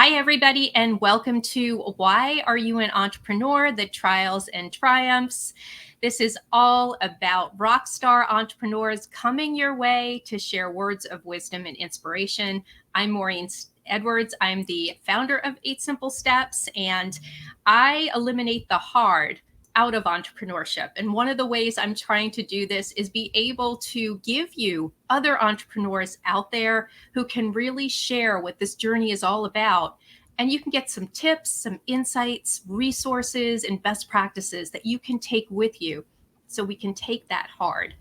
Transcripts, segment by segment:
Hi, everybody, and welcome to Why Are You an Entrepreneur? The Trials and Triumphs. This is all about rockstar entrepreneurs coming your way to share words of wisdom and inspiration. I'm Maureen Edwards. I'm the founder of 8 Simple Steps, and I eliminate the hard out of entrepreneurship. And one of the ways I'm trying to do this is be able to give you other entrepreneurs out there who can really share what this journey is all about. And you can get some tips, some insights, resources, and best practices that you can take with you so we can take that hard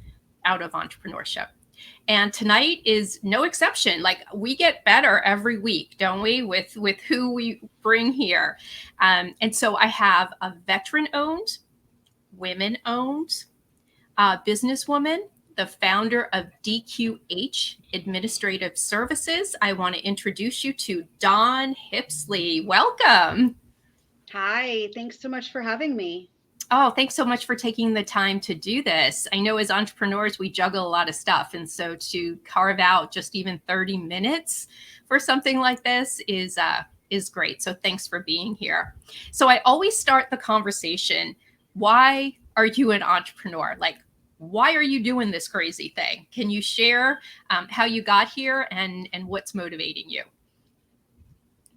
out of entrepreneurship. And tonight is no exception. Like, we get better every week, don't we, with who we bring here. And so I have a veteran-owned, women-owned businesswoman, the founder of DQH Administrative Services. I want to introduce you to Dawn Hipsley. Welcome. Hi, thanks so much for having me. Oh, thanks so much for taking the time to do this. I know as entrepreneurs, we juggle a lot of stuff. And so to carve out just even 30 minutes for something like this is great. So thanks for being here. So I always start the conversation, why are you an entrepreneur? Like, why are you doing this crazy thing? Can you share how you got here and what's motivating you?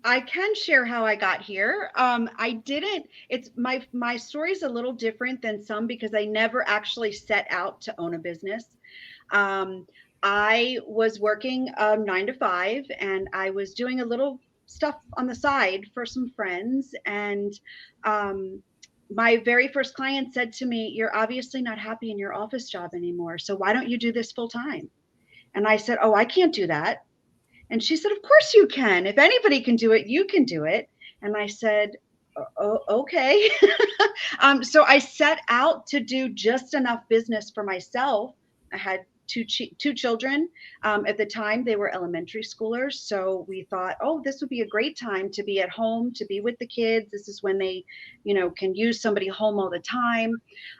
I can share how I got here. It's my story's a little different than some because I never actually set out to own a business. I was working 9 to 5 and I was doing a little stuff on the side for some friends. And my very first client said to me, "You're obviously not happy in your office job anymore. So why don't you do this full time?" And I said, "Oh, I can't do that." And she said, "Of course you can. If anybody can do it, you can do it." And I said, "Oh, okay." So I set out to do just enough business for myself. I had two children. At the time, they were elementary schoolers. So we thought, oh, this would be a great time to be at home, to be with the kids. This is when they, can use somebody home all the time.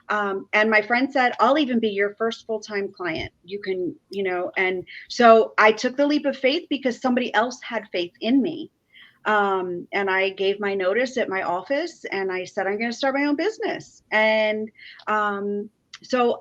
And my friend said, "I'll even be your first full-time client. You can, and so I took the leap of faith because somebody else had faith in me. And I gave my notice at my office and I said, I'm going to start my own business. And so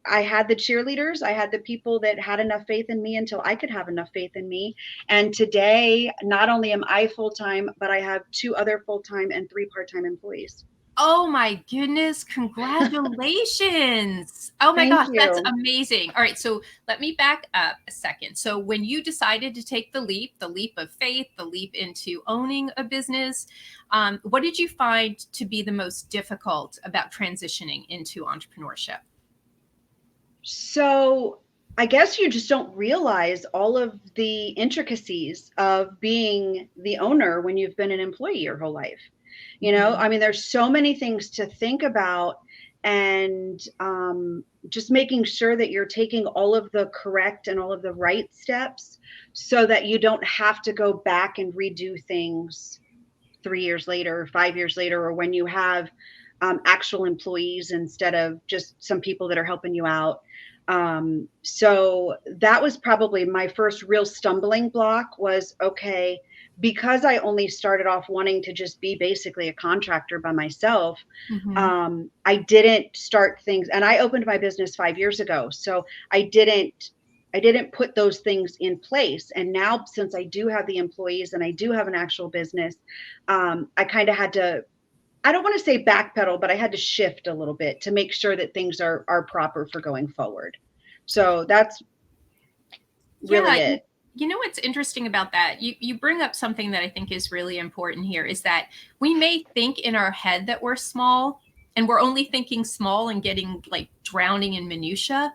I had the cheerleaders, I had the people that had enough faith in me until I could have enough faith in me. And today, not only am I full-time, but I have 2 other full-time and 3 part-time employees. Oh my goodness, congratulations. Oh my gosh, that's amazing. All right, so let me back up a second. So when you decided to take the leap of faith, the leap into owning a business, what did you find to be the most difficult about transitioning into entrepreneurship? So I guess you just don't realize all of the intricacies of being the owner when you've been an employee your whole life. I mean, there's so many things to think about, and just making sure that you're taking all of the correct and all of the right steps so that you don't have to go back and redo things 3 years later, 5 years later, or when you have actual employees instead of just some people that are helping you out. So that was probably my first real stumbling block was, okay, because I only started off wanting to just be basically a contractor by myself. I didn't start things, and I opened my business 5 years ago. So I didn't put those things in place. And now, since I do have the employees and I do have an actual business, I kind of had to, I don't want to say backpedal, but I had to shift a little bit to make sure that things are proper for going forward. So that's really it. You know what's interesting about that? You bring up something that I think is really important here is that we may think in our head that we're small and we're only thinking small and getting like drowning in minutia.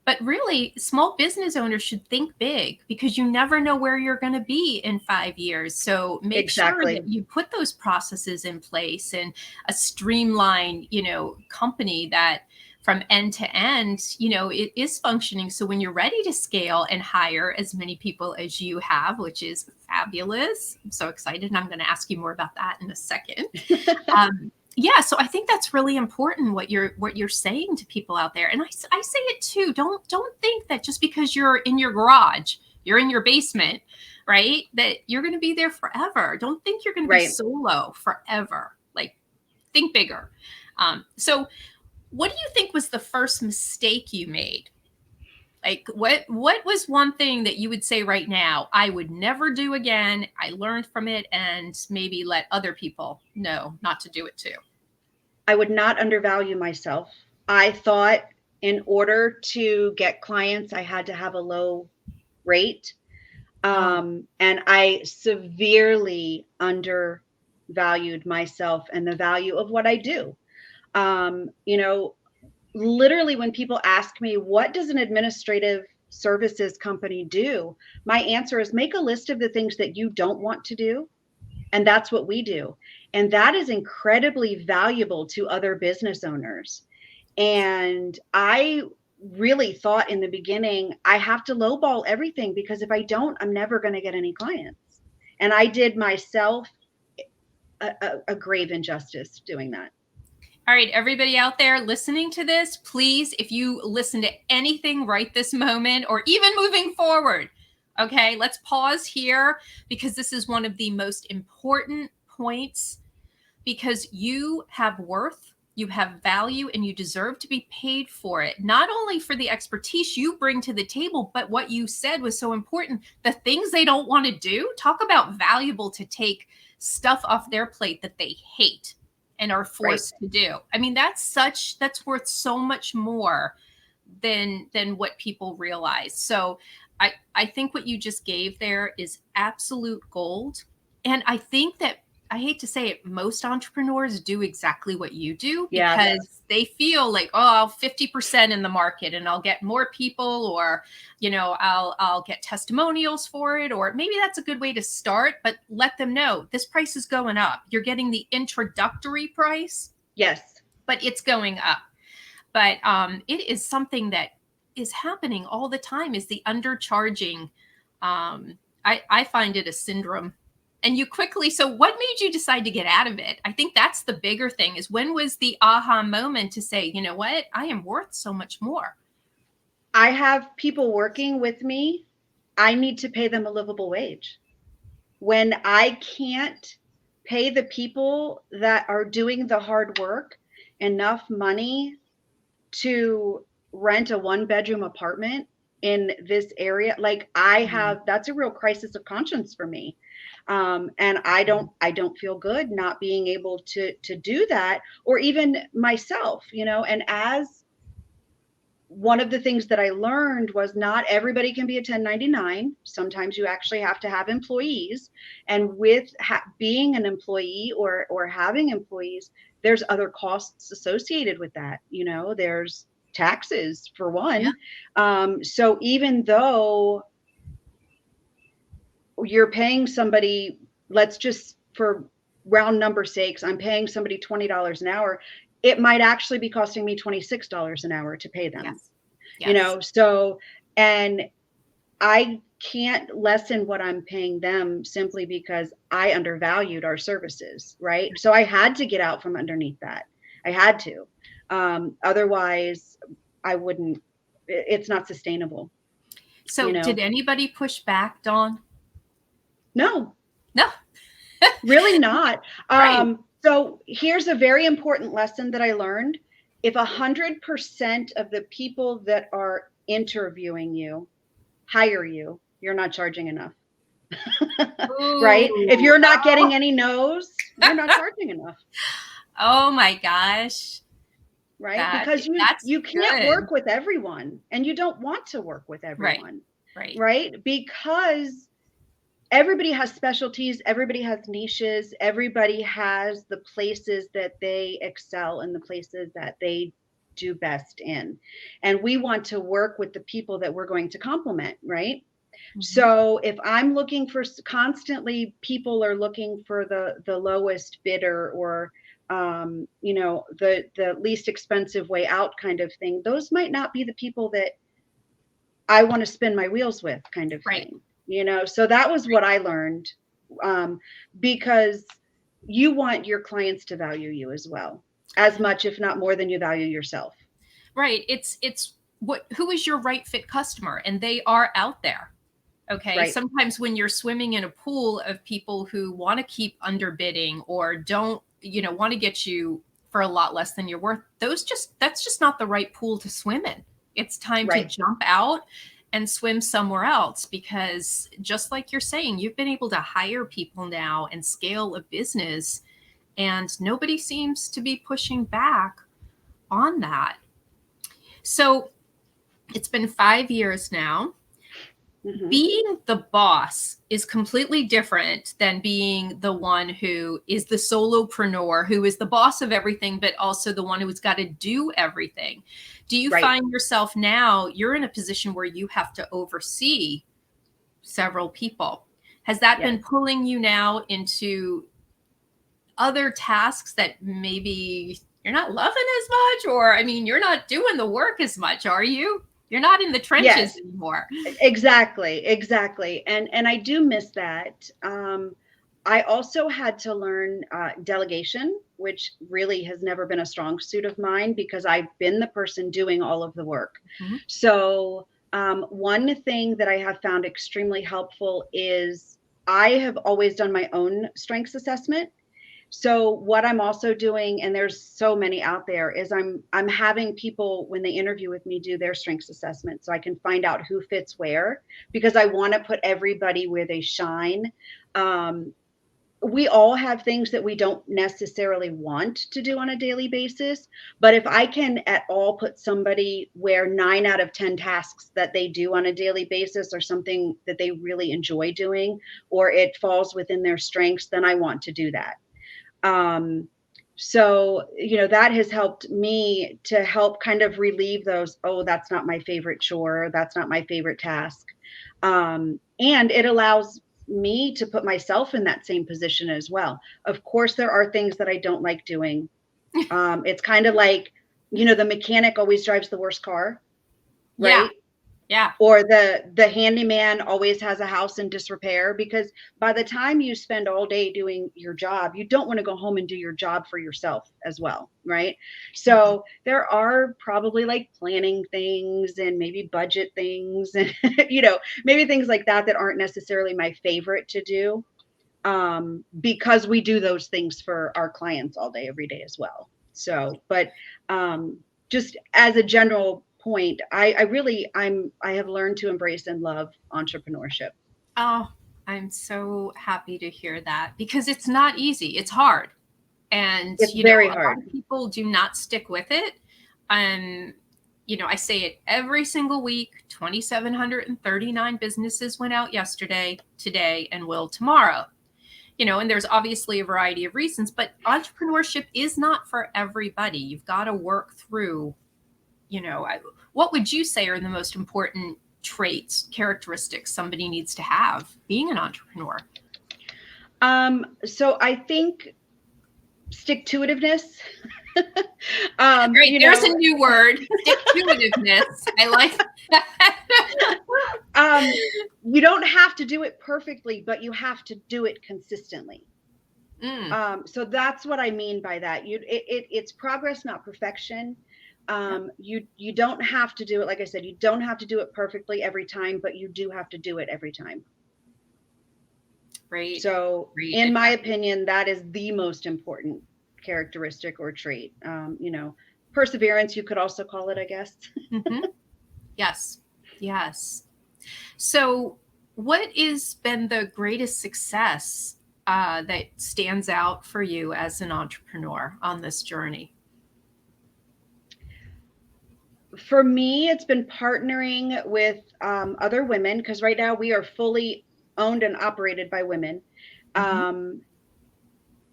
But really, small business owners should think big because you never know where you're going to be in 5 years. So make sure that you put those processes in place and a streamlined, company that from end to end, it is functioning. So when you're ready to scale and hire as many people as you have, which is fabulous. I'm so excited. And I'm going to ask you more about that in a second. Yeah, so I think that's really important what you're saying to people out there. And I say it too. Don't think that just because you're in your garage, you're in your basement, right? That you're going to be there forever. Don't think you're going to be solo forever. Like, think bigger. So what do you think was the first mistake you made? Like, what was one thing that you would say right now, I would never do again? I learned from it, and maybe let other people know not to do it too. I would not undervalue myself. I thought in order to get clients, I had to have a low rate. And I severely undervalued myself and the value of what I do. You know, literally when people ask me, what does an administrative services company do? My answer is make a list of the things that you don't want to do. And that's what we do. And that is incredibly valuable to other business owners. And I really thought in the beginning, I have to lowball everything, because if I don't, I'm never going to get any clients. And I did myself a grave injustice doing that. All right, everybody out there listening to this, please, if you listen to anything right this moment, or even moving forward, okay, let's pause here, because this is one of the most important points, because you have worth, you have value, and you deserve to be paid for it. Not only for the expertise you bring to the table, but what you said was so important, the things they don't want to do. Talk about valuable to take stuff off their plate that they hate and are forced to do. I mean, that's worth so much more than what people realize. So I think what you just gave there is absolute gold. And I think that, I hate to say it, most entrepreneurs do exactly what you do, because they feel like, oh, I'll 50% in the market and I'll get more people, or, you know, I'll get testimonials for it, or maybe that's a good way to start, but let them know this price is going up. You're getting the introductory price. Yes. But it's going up. But it is something that is happening all the time, is the undercharging. I find it a syndrome. And you quickly, so what made you decide to get out of it? I think that's the bigger thing, is when was the aha moment to say, you know what, I am worth so much more? I have people working with me. I need to pay them a livable wage. When I can't pay the people that are doing the hard work enough money to rent a 1-bedroom apartment in this area, like I have, that's a real crisis of conscience for me. And I don't feel good not being able to do that, or even myself, you know. And as one of the things that I learned was, not everybody can be a 1099. Sometimes you actually have to have employees. And with being an employee or having employees, there's other costs associated with that. You know, there's taxes for one. So even though you're paying somebody, let's just, for round number sakes, I'm paying somebody $20 an hour, it might actually be costing me $26 an hour to pay them. You know, so, and I can't lessen what I'm paying them simply because I undervalued our services, right? So I had to get out from underneath that. I had to. Otherwise, I wouldn't, it's not sustainable. So you know? Did anybody push back, Dawn? No. No. Really not. So here's a very important lesson that I learned. If 100% of the people that are interviewing you hire you, you're not charging enough. Right? If you're not getting any no's, you're not charging enough. Oh my gosh. Right? Because you can't work with everyone, and you don't want to work with everyone. Right? Because everybody has specialties, everybody has niches, everybody has the places that they excel and the places that they do best in. And we want to work with the people that we're going to complement, right? Mm-hmm. So if I'm looking for constantly, people are looking for the lowest bidder, or you know, the least expensive way out kind of thing, those might not be the people that I want to spin my wheels with, kind of thing. You know, so that was what I learned, because you want your clients to value you as well, as much, if not more, than you value yourself. Right. It's who is your right fit customer, and they are out there. Okay. Right. Sometimes when you're swimming in a pool of people who want to keep underbidding or don't, want to get you for a lot less than you're worth, that's just not the right pool to swim in. It's time to Right. jump out and swim somewhere else, because just like you're saying, you've been able to hire people now and scale a business, and nobody seems to be pushing back on that. So it's been 5 years now. Mm-hmm. Being the boss is completely different than being the one who is the solopreneur, who is the boss of everything, but also the one who's got to do everything. Do you Right. find yourself now, you're in a position where you have to oversee several people? Has that Yes. been pulling you now into other tasks that maybe you're not loving as much? Or, I mean, you're not doing the work as much, are you? You're not in the trenches Yes. anymore. Exactly. And I do miss that. I also had to learn delegation, which really has never been a strong suit of mine because I've been the person doing all of the work. Mhm. So one thing that I have found extremely helpful is I have always done my own strengths assessment. So what I'm also doing, and there's so many out there, is I'm having people when they interview with me do their strengths assessment so I can find out who fits where, because I want to put everybody where they shine. We all have things that we don't necessarily want to do on a daily basis, but if I can at all put somebody where 9 out of 10 tasks that they do on a daily basis are something that they really enjoy doing, or it falls within their strengths, then I want to do that. So, that has helped me to help kind of relieve those, oh, that's not my favorite chore, that's not my favorite task. And it allows me to put myself in that same position as well. Of course, there are things that I don't like doing. It's kind of like, the mechanic always drives the worst car, Yeah. right? Yeah. Or the handyman always has a house in disrepair, because by the time you spend all day doing your job, you don't want to go home and do your job for yourself as well, right? So there are probably like planning things and maybe budget things and maybe things like that aren't necessarily my favorite to do, because we do those things for our clients all day every day as well. So but just as a general point, I have learned to embrace and love entrepreneurship. Oh, I'm so happy to hear that, because it's not easy. It's hard. And, It's very a lot hard. of people do not stick with it. Um, I say it every single week. 2,739 businesses went out yesterday, today, and will tomorrow. And there's obviously a variety of reasons, but entrepreneurship is not for everybody. You've got to work through, what would you say are the most important traits, characteristics somebody needs to have being an entrepreneur? So I think stick-to-itiveness. Right, there's a new word, stick-to-itiveness. I like that. You don't have to do it perfectly, but you have to do it consistently. So that's what I mean by that. It's progress, not perfection. You don't have to do it, like I said, you don't have to do it perfectly every time, but you do have to do it every time. Right. So in my opinion, that is the most important characteristic or trait. Perseverance, you could also call it, I guess. Mm-hmm. Yes. So what has been the greatest success that stands out for you as an entrepreneur on this journey? For me, it's been partnering with other women, because right now we are fully owned and operated by women.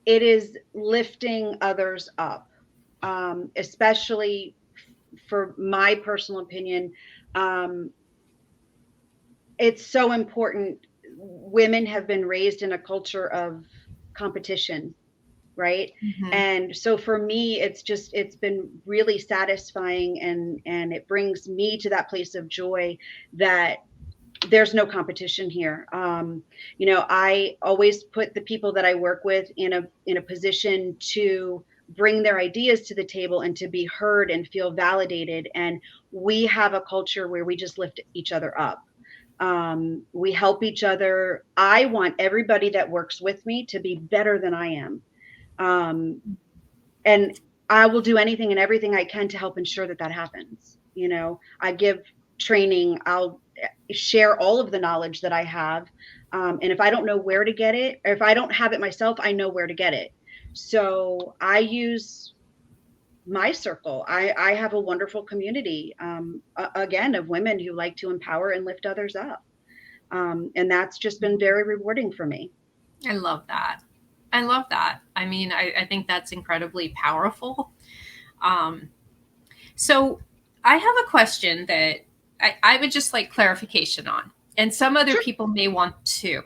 It is lifting others up, especially for my personal opinion. It's so important. Women have been raised in a culture of competition, right? And so for me, it's been really satisfying, and it brings me to that place of joy that there's no competition here. I always put the people that I work with in a position to bring their ideas to the table and to be heard and feel validated. And we have a culture where we just lift each other up. We help each other. I want everybody that works with me to be better than I am. And I will do anything and everything I can to help ensure that that happens. You know, I give training, I'll share all of the knowledge that I have. And if I don't know where to get it, or if I don't have it myself, I know where to get it. So I use my circle. I have a wonderful community, again, of women who like to empower and lift others up. And that's just been very rewarding for me. I love that. I love that. I mean, I think that's incredibly powerful. So I have a question that I would just like clarification on, and some other Sure. people may want to.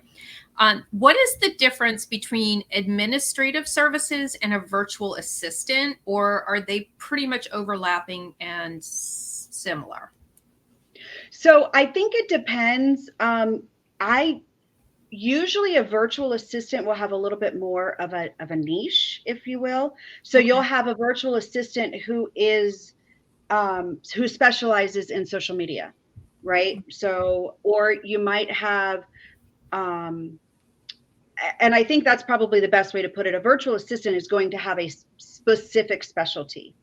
What is the difference between administrative services and a virtual assistant, or are they pretty much overlapping and similar? So I think it depends. I usually a virtual assistant will have a little bit more of a niche, if you will. So Okay. you'll have a virtual assistant who is who specializes in social media, right? So, or you might have, and I think that's probably the best way to put it. A virtual assistant is going to have a specific specialty.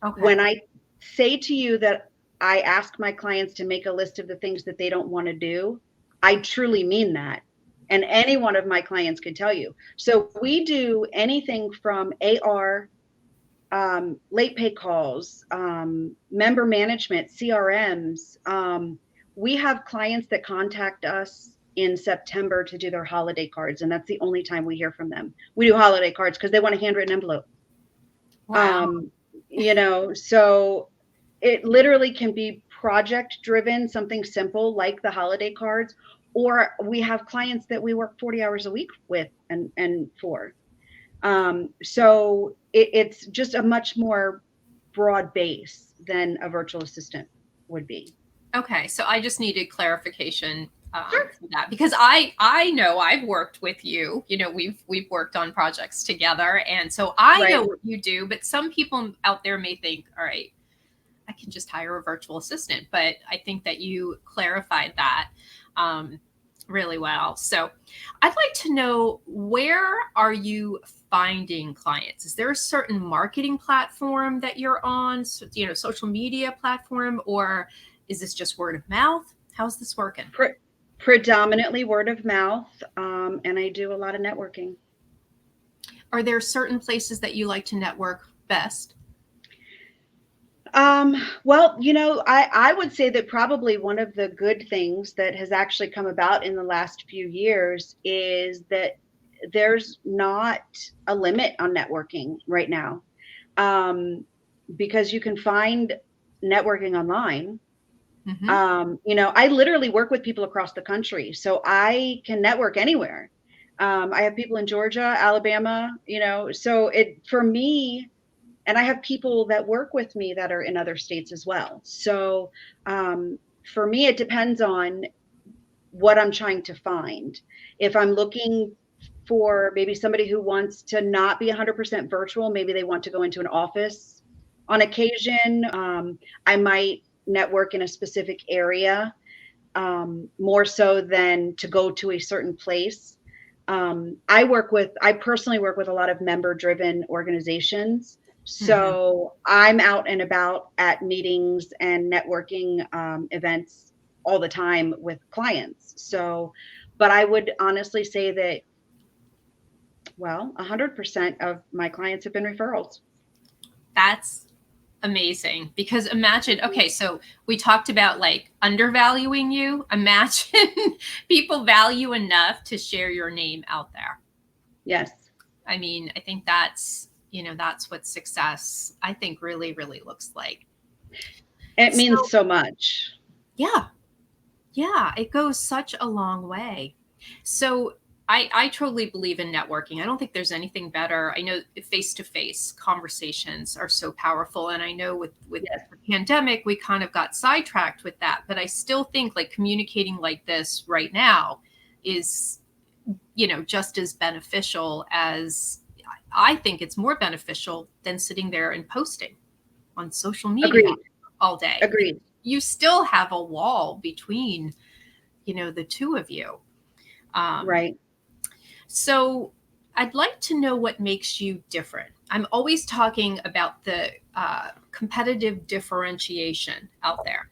Okay. When I say to you that I ask my clients to make a list of the things that they don't want to do, I truly mean that. And any one of my clients could tell you. So we do anything from AR, late pay calls, member management, CRMs. We have clients that contact us in September to do their holiday cards, and that's the only time we hear from them. We do holiday cards because they want a handwritten envelope. Wow. You know, so it literally can be project driven, something simple like the holiday cards, or we have clients that we work 40 hours a week with and for. So it's just a much more broad base than a virtual assistant would be. Okay, so I just needed clarification Sure. for that, because I know I've worked with you. You know, we've worked on projects together, and so I know Right. what you do. But some people out there may think, all right, I can just hire a virtual assistant. But I think that you clarified that really well. So I'd like to know, where are you finding clients? Is there a certain marketing platform that you're on? So, you know, social media platform, or is this just word of mouth? How's this working? Predominantly word of mouth, and I do a lot of networking. Are there certain places that you like to network best? Well, you know, I would say that probably one of the good things that has actually come about in the last few years is that there's not a limit on networking right now, because you can find networking online. Mm-hmm. You know, I literally work with people across the country, so I can network anywhere. I have people in Georgia, Alabama, you know, so it for me, and I have people that work with me that are in other states as well. So for me, it depends on what I'm trying to find. If I'm looking for maybe somebody who wants to not be 100% virtual, maybe they want to go into an office on occasion, I might network in a specific area, more so than to go to a certain place. I personally work with a lot of member driven organizations. Mm-hmm. So I'm out and about at meetings and networking events all the time with clients. So, but I would honestly say that, well, 100% of my clients have been referrals. That's amazing, because imagine, okay, so we talked about like undervaluing you. Imagine people value enough to share your name out there. Yes. I mean, I think that's, you know, that's what success, I think, really, really looks like. It So, means so much. yeah, yeah, it goes such a long way. So I totally believe in networking. I don't think there's anything better. I know face-to-face conversations are so powerful. And I know with Yes. the pandemic, we kind of got sidetracked with that. But I still think like communicating like this right now is, you know, just as beneficial as, I think it's more beneficial than sitting there and posting on social media Agreed. all day. Agreed. You still have a wall between, the two of you. Right. So I'd like to know what makes you different. I'm always talking about the competitive differentiation out there.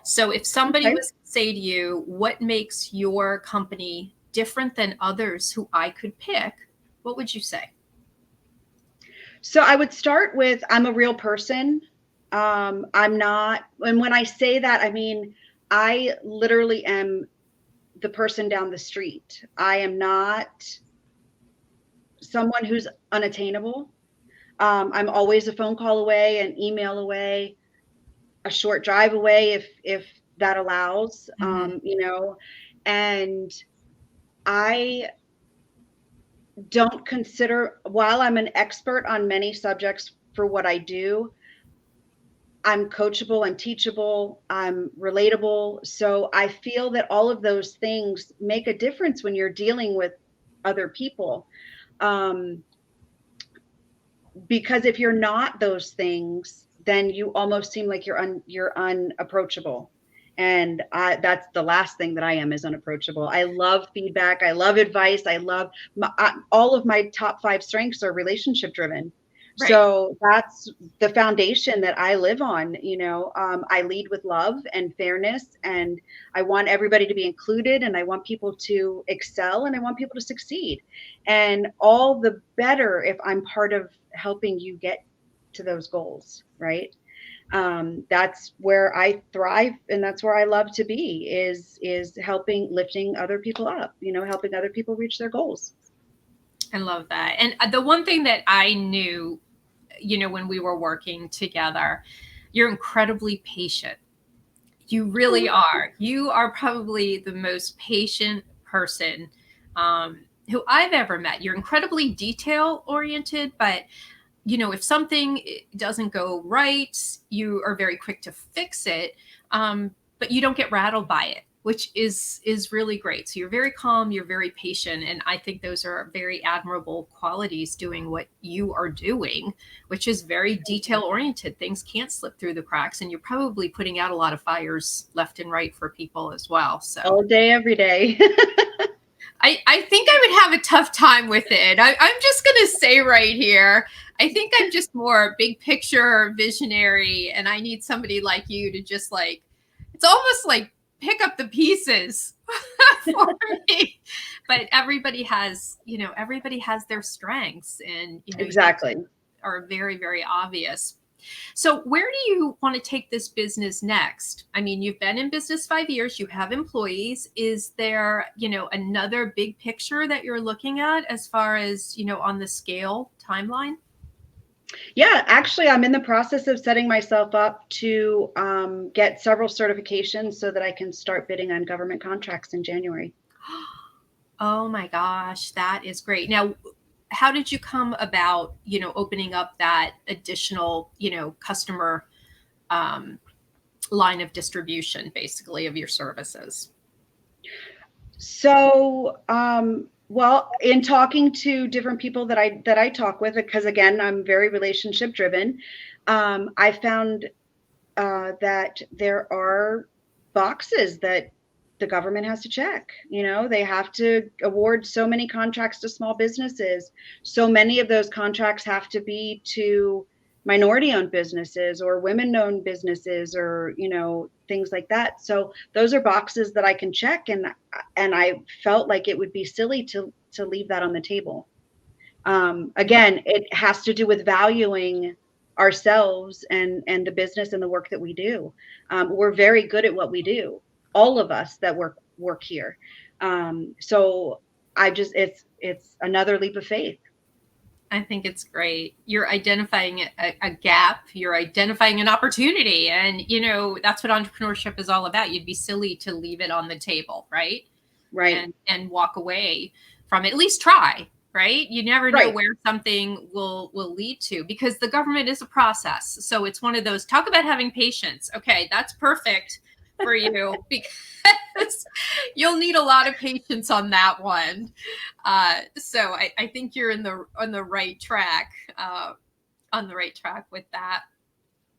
So if somebody Okay. was to say to you, what makes your company different than others who I could pick, what would you say? So I would start with, I'm a real person. I'm not, and when I say that, I mean, I literally am the person down the street. I am not someone who's unattainable. I'm always a phone call away, an email away, a short drive away if that allows, Mm-hmm. and I don't consider, while I'm an expert on many subjects for what I do, I'm coachable, I'm teachable, I'm relatable. So I feel that all of those things make a difference when you're dealing with other people. Um, because if you're not those things, then you almost seem like you're unapproachable. And that's the last thing that I am, is unapproachable. I love feedback. I love advice. I love all of my top 5 strengths are relationship driven. Right. So that's the foundation that I live on. I lead with love and fairness, and I want everybody to be included, and I want people to excel, and I want people to succeed. And all the better if I'm part of helping you get to those goals, right? That's where I thrive, and that's where I love to be, is helping, lifting other people up, helping other people reach their goals. I love that. And the one thing that I knew, when we were working together, you're incredibly patient. You really are. You are probably the most patient person who I've ever met. You're incredibly detail oriented, but if something doesn't go right, you are very quick to fix it, but you don't get rattled by it, which is really great. So you're very calm, you're very patient, and I think those are very admirable qualities doing what you are doing, which is very detail oriented. Things can't slip through the cracks, and you're probably putting out a lot of fires left and right for people as well. So All day, every day. I think I would have a tough time with it. I'm just going to say right here, I think I'm just more big picture visionary, and I need somebody like you to just it's almost like pick up the pieces for me. But everybody has their strengths, and, Exactly. are very, very obvious. So where do you want to take this business next? I mean, you've been in business 5 years, you have employees. Is there, another big picture that you're looking at as far as, on the scale timeline? Yeah, actually, I'm in the process of setting myself up to get several certifications so that I can start bidding on government contracts in January. Oh my gosh, that is great. Now, how did you come about, opening up that additional, customer line of distribution, basically, of your services? So, well, in talking to different people that I talk with, because again, I'm very relationship driven, I found that there are boxes that the government has to check. They have to award so many contracts to small businesses. So many of those contracts have to be to minority-owned businesses or women-owned businesses, or things like that. So those are boxes that I can check, and I felt like it would be silly to leave that on the table. Again, it has to do with valuing ourselves and the business and the work that we do. We're very good at what we do, all of us that work here. So it's another leap of faith. I think it's great. You're identifying a gap, you're identifying an opportunity, and that's what entrepreneurship is all about. You'd be silly to leave it on the table, right? Right. And walk away from it. At least try, right? You never know Right. where something will lead to, because the government is a process. So it's one of those, talk about having patience. Okay, that's perfect for you, because you'll need a lot of patience on that one. So I think you're on the right track, with that.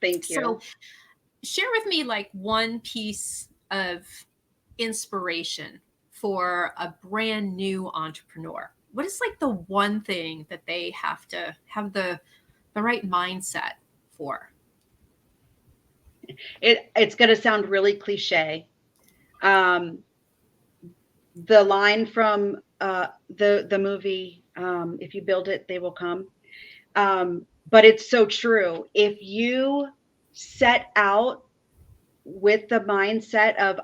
Thank you. So share with me one piece of inspiration for a brand new entrepreneur? What is like the one thing that they have to have the right mindset for? It's going to sound really cliche. The line from the movie, if you build it, they will come. But it's so true. If you set out with the mindset of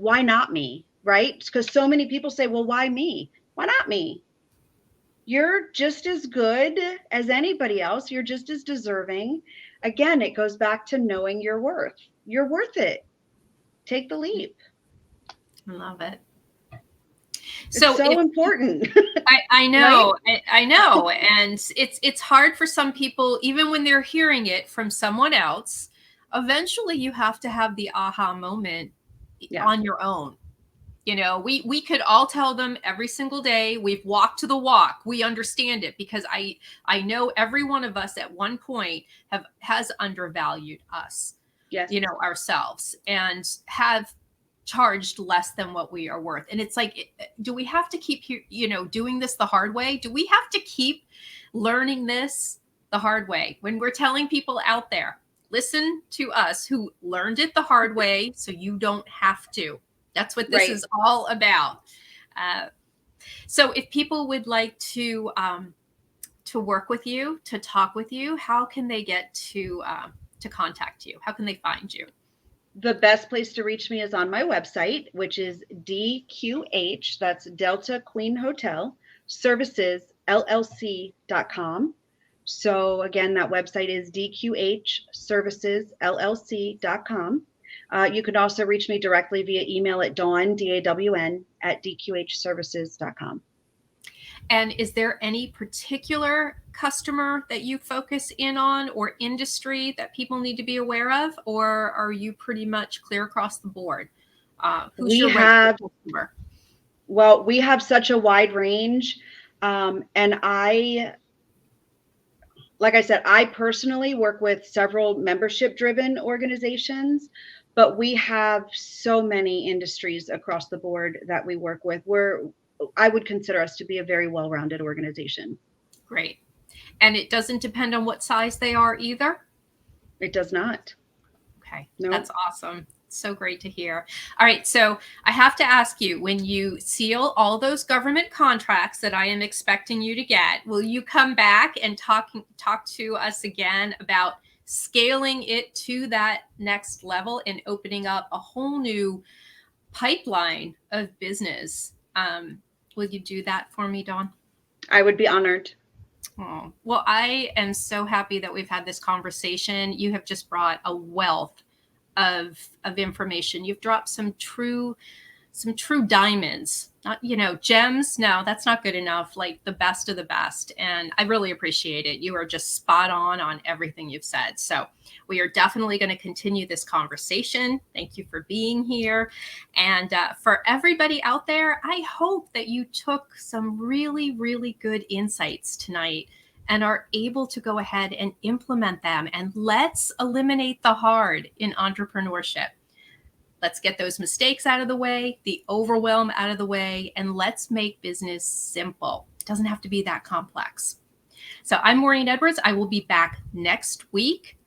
why not me, right? Because so many people say, well, why me? Why not me? You're just as good as anybody else. You're just as deserving. Again, it goes back to knowing your worth. You're worth it. Take the leap. I love it. It's so important. I know, right? I know. And it's hard for some people, even when they're hearing it from someone else. Eventually you have to have the aha moment on your own. You know, we could all tell them every single day, we've walked to the walk. We understand it, because I know every one of us at one point has undervalued us, you know, ourselves, and have charged less than what we are worth. And it's like, do we have to keep, you know, doing this the hard way? Do we have to keep learning this the hard way? When we're telling people out there, listen to us who learned it the hard way, so you don't have to. That's what this is all about. So if people would like to work with you, to talk with you, how can they get to contact you? How can they find you? The best place to reach me is on my website, which is DQH, that's Delta Queen Hotel, Services, LLC.com. So again, that website is DQHservicesllc.com. You can also reach me directly via email at Dawn, DAWN, at DQHservices.com. And is there any particular customer that you focus in on, or industry that people need to be aware of? Or are you pretty much clear across the board? Who's your customer? Well, we have such a wide range. And like I said, I personally work with several membership-driven organizations, but we have so many industries across the board that we work with. I would consider us to be a very well-rounded organization. Great. And it doesn't depend on what size they are either? It does not. Okay. No. That's awesome. So great to hear. All right. So I have to ask you, when you seal all those government contracts that I am expecting you to get, will you come back and talk to us again about scaling it to that next level and opening up a whole new pipeline of business? Will you do that for me, Dawn? I would be honored. Oh, well, I am so happy that we've had this conversation. You have just brought a wealth of information. You've dropped some true diamonds, not, you know, gems. No, that's not good enough. Like the best of the best. And I really appreciate it. You are just spot on everything you've said. So we are definitely going to continue this conversation. Thank you for being here. And for everybody out there, I hope that you took some really, really good insights tonight and are able to go ahead and implement them. And let's eliminate the hard in entrepreneurship. Let's get those mistakes out of the way, the overwhelm out of the way, and let's make business simple. It doesn't have to be that complex. So I'm Maureen Edwards. I will be back next week,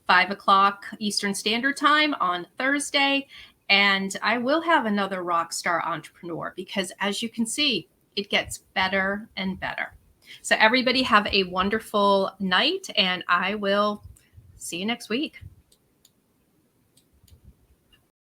5 o'clock Eastern Standard Time on Thursday. And I will have another rockstar entrepreneur, because as you can see, it gets better and better. So everybody have a wonderful night, and I will see you next week.